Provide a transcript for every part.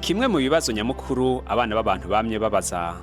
Kimwe mu bibazo nyamukuru abana b'abantu bamye babaza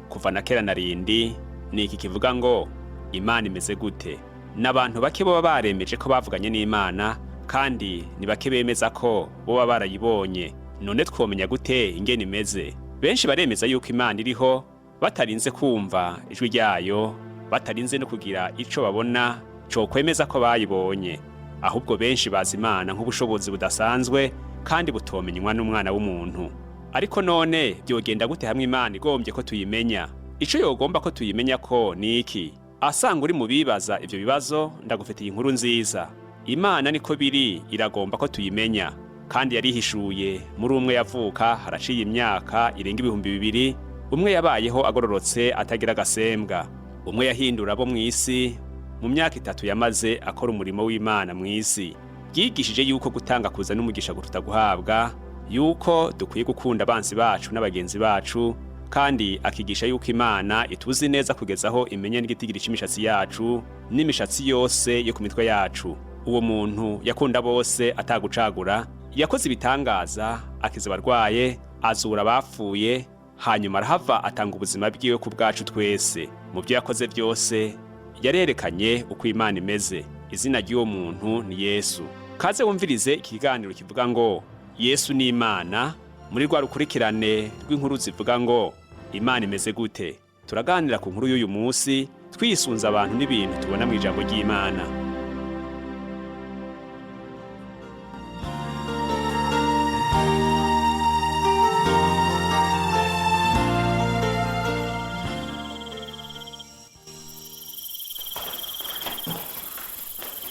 kuva na kera na rindi ni iki kivuga ngo Imana imeze gute. N'abantu bake baba baremeje ko bavuganye n'Imana kandi ni bake bemeza ko boba barayibonye. None twomenya gute ingene imeze? Benshi baremeza yuko Imana iriho batarinze kumva ijwi ryayo, batarinze no kugira ico babona cyo kwemeza ko bayibonye. Ahubwo benshi bazi Imana nk'ubushobozi budasanzwe kandi butomenywa n'umwana w'umuntu. Ariko none byogenda gute hamwe Imana igombye ko tuyimenya? Ico yogomba ko tuyimenya ko ni iki? Asanga uri mu bibaza ivyo bibazo, ndagufitiye inkuru nziza. Imana niko biri iragomba ko tuyimenya, kandi yarihishuye muri umwe yavuka haraciye imyaka irenga 2000. Umwe yabayeho agororotse atagira gasembwa. Umwe yahindura abo mw'isi mu myaka 3 yamaze akora umurimo w'Imana mw'isi. Yigishije yuko gutanga kuza n'umugisha guruta guhabwa, yuko dukwiye gukunda abansi bacu n'abagenzi bacu, kandi akigisha yuko Imana ituzi neza kugezaho imenye n'igitigiri cy'imishatsi yacu n'imishatsi yose yo ku mitwe yacu. Uwo muntu yakunda bose atagucagura, yakoze ibitangaza, akiza abarwaye, azura abapfuye, hanyuma arahava atanga ubuzima bwiwe ku bwacu twese. Mu byo yakoze byose yarerekanye uko Imana imeze. Izina ry'uwo muntu ni Yesu. Kaze wumvirize ikiganiro kivuga ngo Yesu ni Imana, muri rwa rukurikirane rw'inkuru zivuga ngo Imana imeze gute. Turaganira ku nkuru y'uyu munsi twisunza abantu n'ibintu tubona mu ijambo ry'Imana.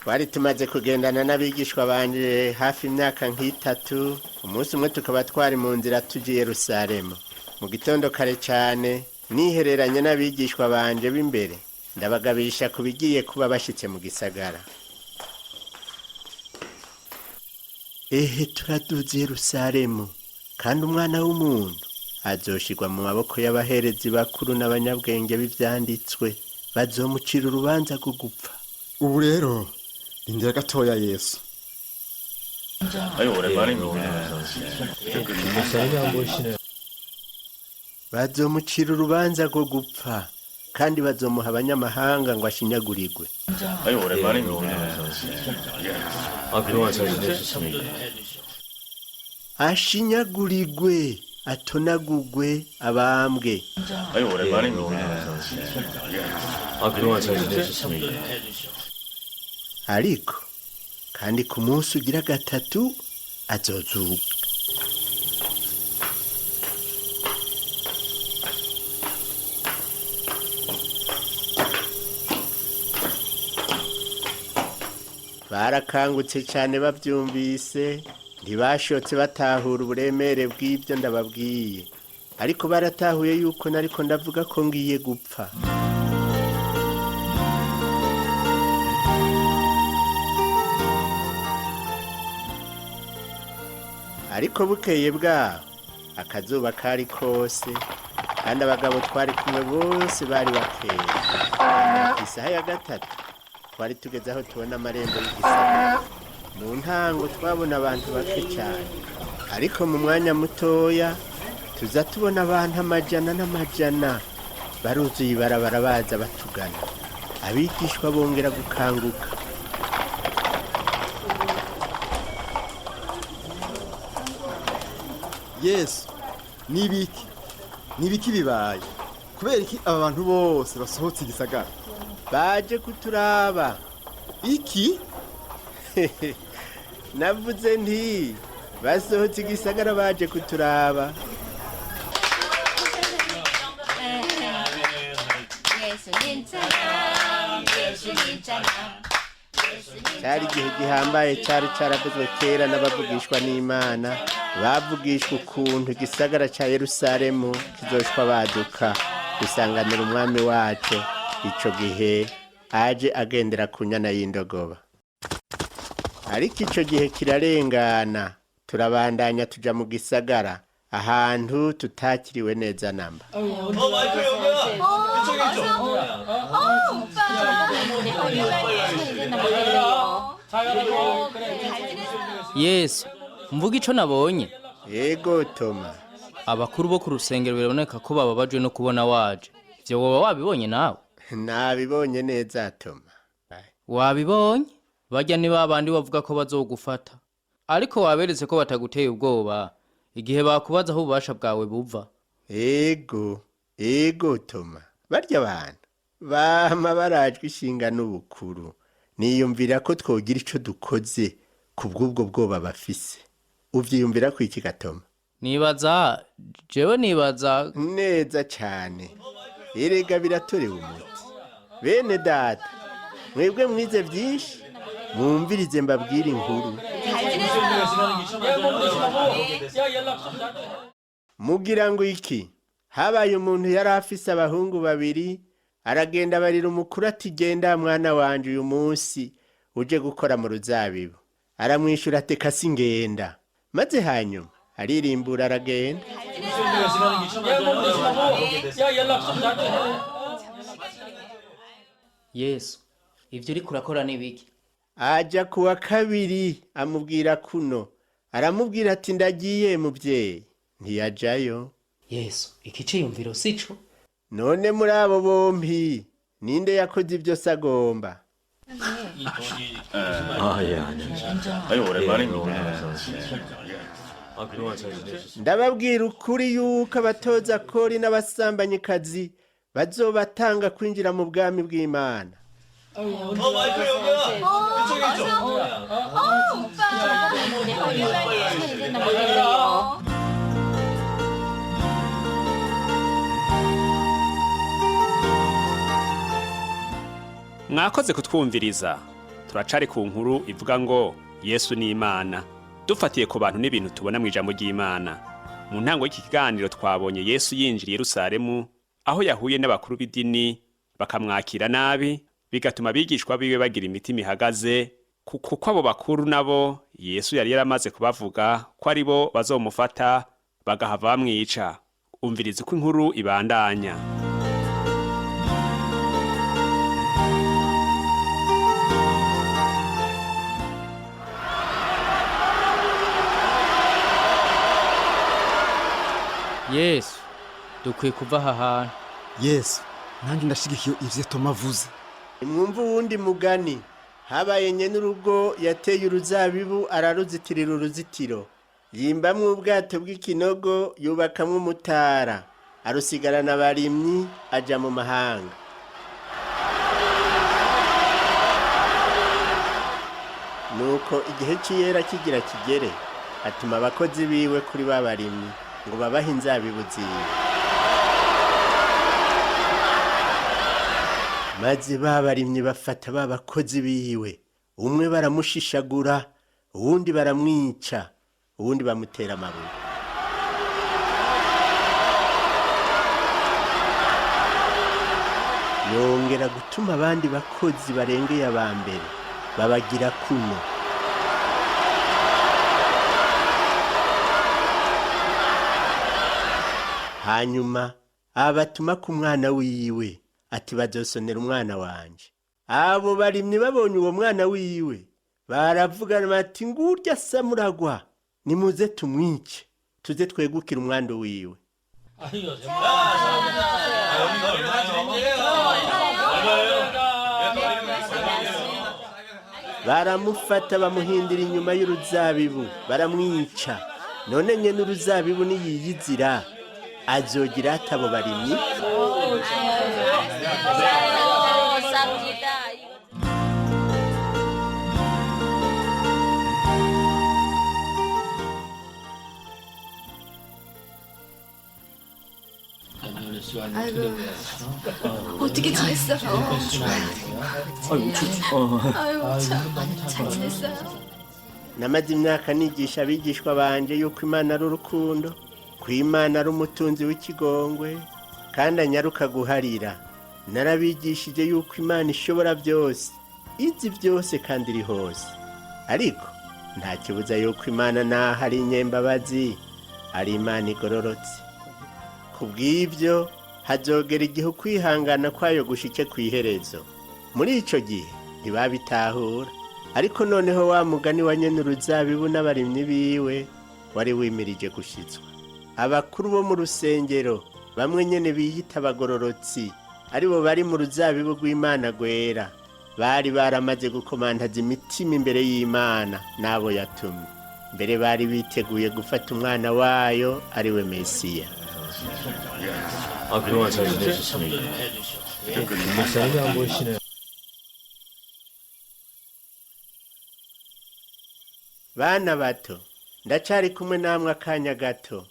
Twari tumaze kugendana n'abigishwa banje hafi imyaka nk'itatu. Umunsi umwe tukaba twari mu nzira tuje i Yerusalemu. Mu gitondo kare cyane nihereranye n'abigishwa banje b'imbere, ndabagabisha kubigiye kuba bashitse mu gisagara. Turaduze Yerusalemu, kandi umwana w'umuntu azoshirwa mu maboko y'abaherezi bakuru n'abanyabwenge b'ivyanditswe, bazomucira urubanza rwo gupfa. Ubu rero Indira gatoya Yesu. Bazomucira urubanza rwo gupfa, kandi bazomuha abanyamahanga ngo ashinyagurirwe. Ashinyagurirwe, atonagugwe, abambwe. Ariko kandi ku munsi ugira gatatu azozuka. Barakangutse cyane bavyumvise, ntibashotse batahura uburemere bw'ibyo ndababwiye, ariko baratahuye yuko nariko ndavuga ko ngiye gupfa. Ariko bukeye bwaho akazuba kari kose, kandi abagabo twari kumwe bose bari bakeye. Isaha ya gatatu twari tugeze aho tubona amarembo y'igisagara. Mu ntango twabona abantu bake cyane, ariko mu mwanya mutoya tuza tubona abantu amajana n'amajana baruzuye ibarabara baza batugana. Abigishwa bongera gukanguka. Yesu, nibiki bibaye? Kubera iki aba bantu bose basohotse igisagara? Baje kuturaba. Iki? Navuze nti basohotse igisagara baje kuturaba. Cyari igihe gihambaye, cyari caravuzwe kera n'abavugishwa n'Imana. Bavugishwa ukuntu igisagara ca Yerusalemu kizoshwa baduka gusanganira umwami wacu. Ico gihe aje agendera ku nyana y'indogoba. Ariko ico gihe kirarengana, turabandanya tuja mu gisagara, ahantu tutakiriwe neza namba. Yesu, mvuga ico nabonye. Ego Toma. Abakuru bo ku rusengero biraboneka ko bababajwe no kubona waje. Ivyo woba wabibonye nawe? Nabibonye neza Toma. Wabibonye? Barya ni babandi bavuga ko bazogufata. Ariko waberetse ko bataguteye ubwoba igihe bakubaza aho ububasha bwawe buva. Ego Toma. Barya abantu bama barajwe ishinga n'ubukuru. Niyumvira ko twogira ico dukoze kubw'ubwo bwoba bafise. Uvyiyumvira ko iki Gatoma? Nibaza neza cyane. Erega biratorewe umuti. Bene data, mwebwe mwize byinshi, mwumvirize mbabwira inkuru. Mugira ngo iki? Habaye umuntu yari afise abahungu babiri, aragenda barira umukuru ati genda mwana wanje uyu munsi uje gukora mu ruzabibu. Aramwishura ati kasi ngenda. Maze hanyuma aririmbura aragenda. Yesu, ivyo uri kurakora nibiki? Aja kuwa kabiri amubwira kuno. Aramubwira ati ndagiye muvyeyi. Ntiyajayo. Yesu, iki ciyumviro sico? None muri abo bompi ninde yakoze ivyo sagomba? Ndababwira ukuri yuko abatoza kori n'abasambanyikazi bazobatanga kwinjira mu bwami bw'Imana. Mwakoze kutwumviriza. Turacari ku nkuru ivuga ngo Yesu ni Imana. Dufatiye ku bantu n'ibintu tubona mu ijambo ry'Imana. Mu ntango y'iki kiganiro twabonye Yesu yinjira Yerusalemu aho yahuye n'abakuru b'idini bakamwakira nabi, bigatuma abigishwa biwe bagira imitima ihagaze kuko abo bakuru nabo Yesu yari yaramaze kubavuga ko ari bo bazomufata bagahava bamwica. Umviriza uko inkuru ibandanya. Yesu, dukwiye kuva aha hantu. Yesu, nanjye ndashigikiye ivyo Toma avuze. Mwumva uwundi mugani. Habaye nyene urugo yateye uruzabibu araruzitirira uruzitiro. Yimbamwo ubwato bw'ikinogo yubakamwo umutara. Arusigarana abarimyi aja mu mahanga. Nuko igihe c'iyera kigira kigere, atuma abakozi biwe kuri babarimyi ngo babahe inzabibu ziwe. Maze babarimyi bafata babakozi biwe, umwe baramushishagura, uwundi baramwica, uwundi bamutera amabuye. Yongera gutuma abandi bakozi barengeye abambere babagira kuno. Hanyuma abatuma ku mwana wiwe ati bazosonera umwana wanje. Abo barimyi babonye uwo mwana wiwe baravugana bati ngurya samuragwa nimuze tumwice tuze twegukira umwana wiwe. Baramufata bamuhindira inyuma y'uruzabibu baramwica. None nyene uruzabibu niyiyizira azogira atabo barimyi. 아이고, 어떻게 지냈어요? 아이고, 잘 지냈어요? Namaze imyaka nigisha abigishwa banje yuko Imana ari urukundo, ko Imana ari umutunzi w'ikigongwe, kandi anyaruka guharira. Narabigishije yuko Imana ishobora byose, izi byose kandi iri hose. Ariko nta kibuza yuko Imana naho ari inyembabazi, ari Imana igororotse. Kubw'ivyo hazogera igihe kwihangana kwayo gushike kw'iherezo. Muri ico gihe ntibabitahura. Ariko noneho wa mugani wa nyene uruzabibu n'abarimyi biwe wari wimirije gushitswa. Abakuru bo mu rusengero bamwe nyene biyita abagororotsi aribo bari mu ruzabibu rw'Imana rwera bari baramaze gukomantaza imitima imbere y'Imana n'abo yatumye. Mbere bari biteguye gufata umwana wayo ariwe Mesiya. 그동안 잘 지내셨습니까? 목사님이 안 보이시네요. Bana bato, ndacari kumwe namwe akanya gato.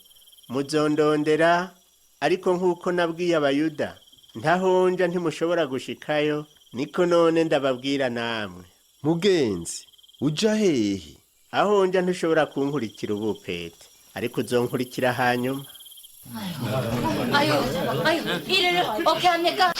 Muzondondera, ariko nk'uko nabwiye abayuda, ntahonja ntimushobora gushikayo, niko none ndababwira namwe. mugenzi uja hehe? Ahonja ntushobora kunkurikira ubupete, ariko uzonkurikira hanyuma. 아유, 이래를 어떻게 합니까?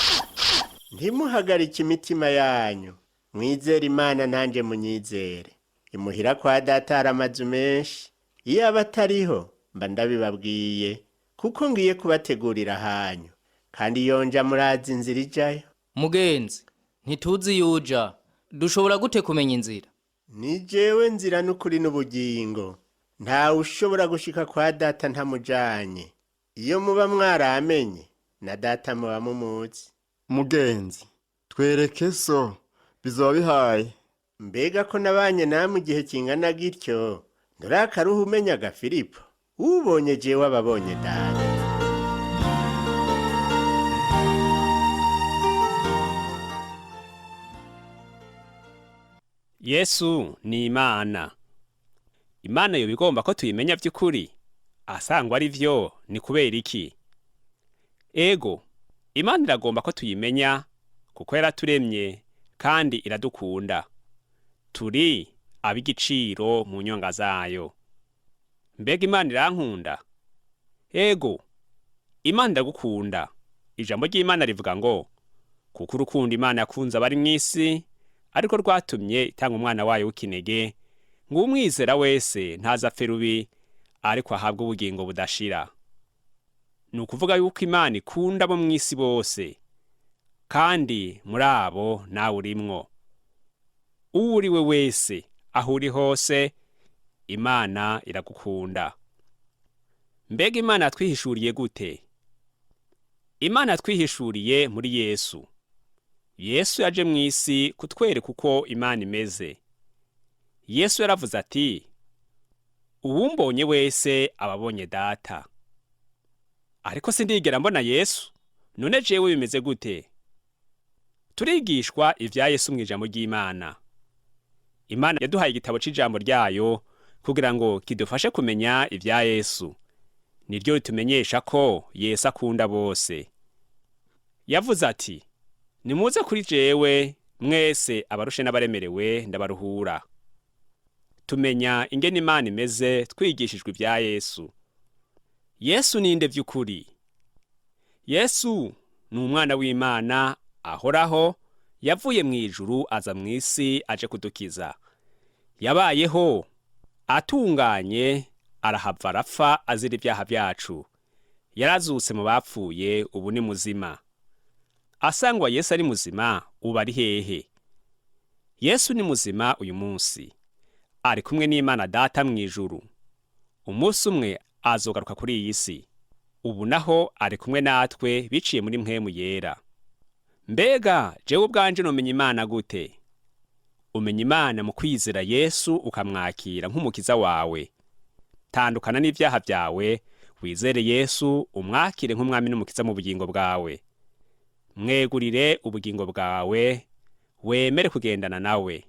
Ntimuhagarike imitima yanyu, mwizere Imana nanje munyizere. Imuhira kwa data hari amazu menshi, iyo aba atariho mba ndabibabwiye, kuko ngiye kubategurira hanyu, kandi iyo nja murazi inzira ijayo. mugenzi ntituzi yuja dushobora gute kumenya inzira? Ni jewe nzira n'ukuri n'ubugingo, ntawe ushobora gushika kwa data ntamujanye. Iyo muba mwaramenye na data muba mumuzi. mugenzi twereke so bizoba bihaye. Mbega ko nabanye namwe igihe kingana gityo, ndurakaruha umenyaga Filipo, ubonye jewe ababonye data. Yesu ni Imana. Imana yo bigomba ko tuyimenya by'ukuri. Asangwa ari vyo ni kubera iki? Ego, Imana iragomba ko tuyimenya kuko yaraturemye kandi iradukunda. Turi ab'igiciro mu nyonga zayo. Mbega Imana irankunda? Ego, Imana iragukunda. Ijambo ry'Imana rivuga ngo kuko urukundo Imana yakunze abari mw'isi ariko rwatumye itanga umwana wayo w'ikinege ngo umwizera wese ntazapfe rubi ariko ahabwe ubugingo budashira. Ni ukuvuga yuko Imana ikunda abo mw'isi bose kandi muri abo nawe urimwo. Uwo uriwe wese aho uri hose Imana iragukunda. Mbega Imana yatwihishuriye gute? Imana yatwihishuriye muri Yesu. Yesu yaje mw'isi kutwereka uko Imana imeze. Yesu yaravuze ati, uwumbonye wese ababonye data. Ariko sindigera mbona Yesu, none jewe bimeze gute? Turigishwa ivya Yesu mw'ijambo ry'Imana. Imana yaduhaye igitabo c'ijambo ryayo kugira ngo kidufashe kumenya ivya Yesu. Niryo ritumenyesha ko Yesu akunda bose. Yavuze ati, nimuze kuri jewe mwese abarushe n'abaremerewe ndabaruhura. Tumenya ingene Imana imeze twigishijwe ivya Yesu. Yesu ninde vy'ukuri? Yesu ni umwana w'Imana ahoraho, yavuye mw'ijuru aza mw'isi aje kudukiza. Yabayeho atunganye, arahava arapfa azira ibyaha byacu. Yarazutse mu bapfuye, ubu ni muzima. Asangwa Yesu ari muzima, ubu ari hehe? Yesu ni muzima uyu munsi, ari kumwe n'Imana Data mw'ijuru. Umunsi umwe azogaruka kuri iyi si. Ubu naho ari kumwe natwe biciye muri mpwemu yera. Mbega jewe ubwanje nomenya Imana gute? Umenya Imana mu kwizera Yesu ukamwakira nk'umukiza wawe. Tandukana n'ivyaha byawe, wizere Yesu umwakire nk'umwami n'umukiza mu bugingo bwawe. Mwegurire ubugingo bwawe, wemere kugendana nawe.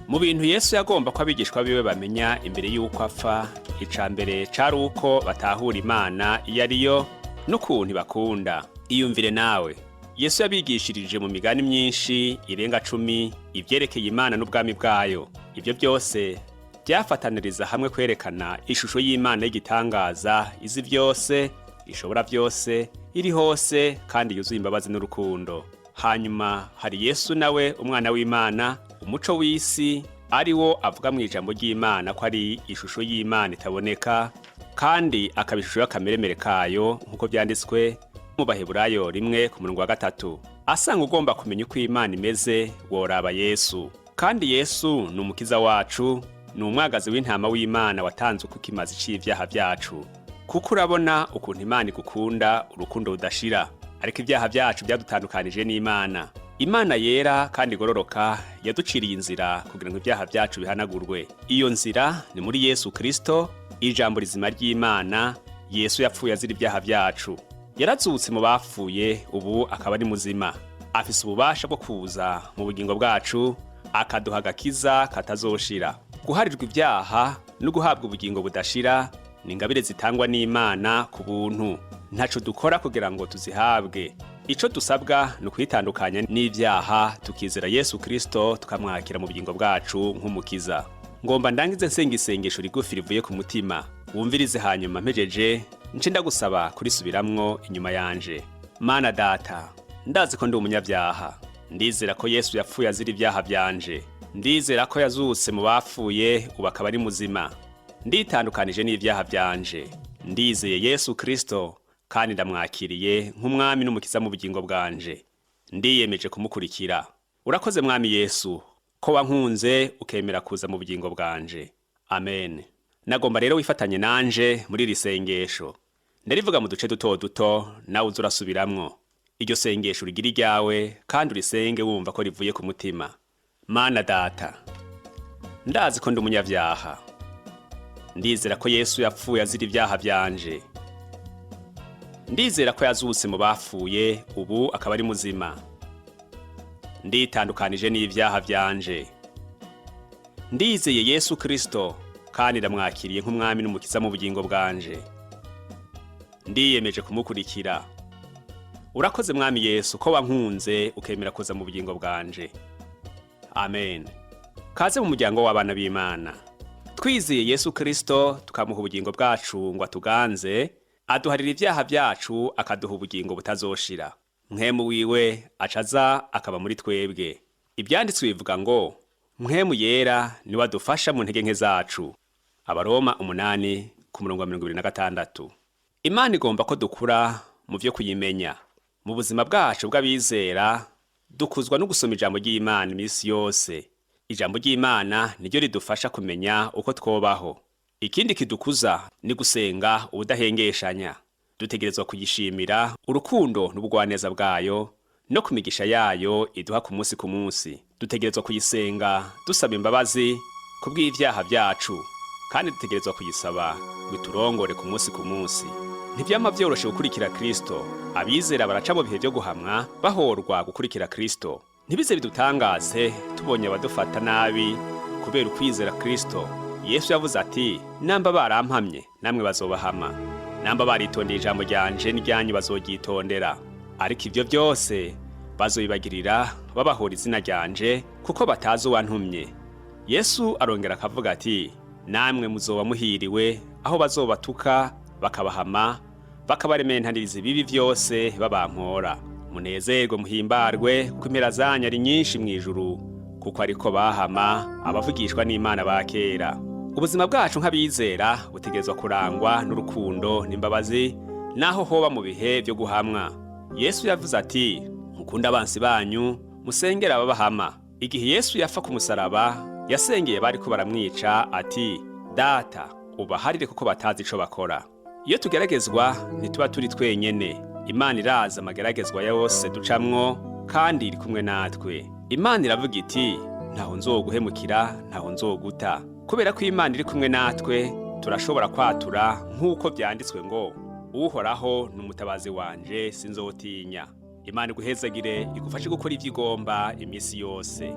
Mu bintu Yesu yagomba ko abigishwa biwe bamenya imbere y'uko apfa, icambere cari uko batahura Imana iyo ariyo n'ukuntu bakunda. Iyumvire nawe, Yesu yabigishirije mu migani myinshi irenga 10 ivyerekeye Imana n'ubwami bwayo. Ibyo byose byafataniriza hamwe kwerekana ishusho y'Imana y'igitangaza, izi byose, ishobora byose, iri hose kandi yuzuye imbabazi n'urukundo. Hanyuma hari Yesu nawe umwana w'Imana, umuco w'isi, ari wo avuga mu ijambo ry'Imana ko ari ishusho y'Imana itaboneka kandi akabishusho y'akameremere kayo nk'uko byanditswe mu Baheburayo 1:3 asanga ugomba kumenya uko Imana imeze woraba Yesu. Kandi Yesu ni umukiza wacu, ni umwagazi w'intama w'Imana watanzwe kuko imaze ic'ivyaha vyacu. Kuko urabona ukuntu Imana igukunda urukundo rudashira, ariko ibyaha vyacu byadutandukanije n'Imana. Imana yera kandi igororoka yaduciriye inzira kugira ngo ibyaha vyacu bihanagurwe. Iyo nzira ni muri Yesu KRISTO, ijambo rizima ry'Imana. Yesu yapfuye azira ibyaha vyacu, yarazutse mu bapfuye, ubu akaba ari muzima, afise ububasha bwo kuza mu bugingo bwacu akaduha agakiza katazoshira. Guharirwa ibyaha no guhabwa ubugingo budashira ni ingabire zitangwa n'Imana ku buntu, ntaco dukora kugira ngo tuzihabwe. Ico dusabwa ni kwitandukanya n'ivyaha, tukizera Yesu KRISTO, tukamwakira mu bugingo bwacu nk'umukiza. Ngomba ndangize nsenga isengesho rigufi rivuye ku mutima, wumvirize hanyuma mpejeje nce ndagusaba kurisubiramwo inyuma yanje. Mana Data, ndazi ko ndi umunyabyaha, ndizera ko Yesu yapfuye azira ibyaha byanje, ndizera ko yazutse mu bapfuye ubu akaba ari muzima, nditandukanije n'ivyaha byanje, ndizeye Yesu KRISTO kandi ndamwakiriye nk'umwami n'umukiza mu bugingo bwanje, ndiyemeje kumukurikira. Urakoze Mwami Yesu ko wankunze ukemera kuza mu bugingo bwanje. Amen. Nagomba rero wifatanye nanje muri iri sengesho, ndarivuga mu duce duto duto, nawe uza urasubiramwo. Iryo sengesho rigira iryawe kandi urisenge wumva ko rivuye ku mutima. Mana Data, ndazi ko ndi umunyabyaha, ndizera ko Yesu yapfuye azira ibyaha byanje, ndizera ko yazutse mu bapfuye ubu akaba ari muzima, nditandukanije n'ivyaha byanje, ndizeye Yesu KRISTO kandi ndamwakiriye nk'umwami n'umukiza mu bugingo bwanje, ndiyemeje kumukurikira. Urakoze Mwami Yesu ko wankunze ukemera kuza mu bugingo bwanje. Amen. Kaze mu muryango w'abana b'Imana. Twizeye Yesu KRISTO tukamuha ubugingo bwacu ngo atuganze, aduharira ibyaha byacu akaduha ubugingo butazoshira. Mpwemu wiwe acaza akaba muri twebwe. Ibyanditswe bivuga ngo mpwemu yera niwe adufasha mu ntege nke zacu. Abaroma 8:26. Imana igomba ko dukura mu byo kuyimenya. Mu buzima bwacu bw'abizera dukuzwa no gusoma ijambo ry'Imana iminsi yose. Ijambo ry'Imana niryo ridufasha kumenya uko twobaho. Ikindi kidukuza ni gusenga ubudahengeshanya. Dutegerezwa kuyishimira urukundo n'ubugwaneza bwayo no kumigisha yayo iduha ku munsi ku munsi. Dutegerezwa kuyisenga dusaba imbabazi kubw'ivyaha byacu, kandi dutegerezwa kuyisaba biturongore ku munsi ku munsi. Ntibyama vyoroshe gukurikira KRISTO. Abizera baraca mu bihe byo guhamwa bahorwa gukurikira KRISTO. Ntibize bidutangaze tubonye abadufata nabi kubera ukwizera KRISTO. Yesu yavuze ati, namba barampamye namwe bazobahama, namba baritondeye ijambo ryanje n'iryanyu bazogyitondera, ariko ivyo byose bazoyibagirira babahora izina ryanje kuko batazi uwantumye. Yesu arongera akavuga ati, namwe muzoba muhiriwe aho bazobatuka bakabahama bakabarementaniriza ibibi byose babampora. Munezerwe muhimbarwe ko impera zanyu ari nyinshi mw'ijuru, kuko ariko bahama abavugishwa n'Imana ba kera. Ubuzima bwacu nk'abizera butegerezwa kurangwa n'urukundo n'imbabazi naho hoba mu bihe byo guhamwa. Yesu yavuze ati, mukunda abansi banyu musengera ababahama. Igihe Yesu yafa ku musaraba yasengeye bari ko baramwica ati, Data ubaharire kuko batazi ico bakora. Iyo tugeragezwa ntituba turi twenyene. Imana iraza amageragezwa yose ducamwo kandi iri kumwe natwe. Imana iravuga iti, ntaho nzoguhemukira, ntaho nzoguta. Kubera ko Imana iri kumwe natwe turashobora kwatura nk'uko byanditswe ngo, Uhoraho n'umutabazi wanje sinzotinya. Imana iguhezagire igufashe gukora ivyo igomba imisi yose.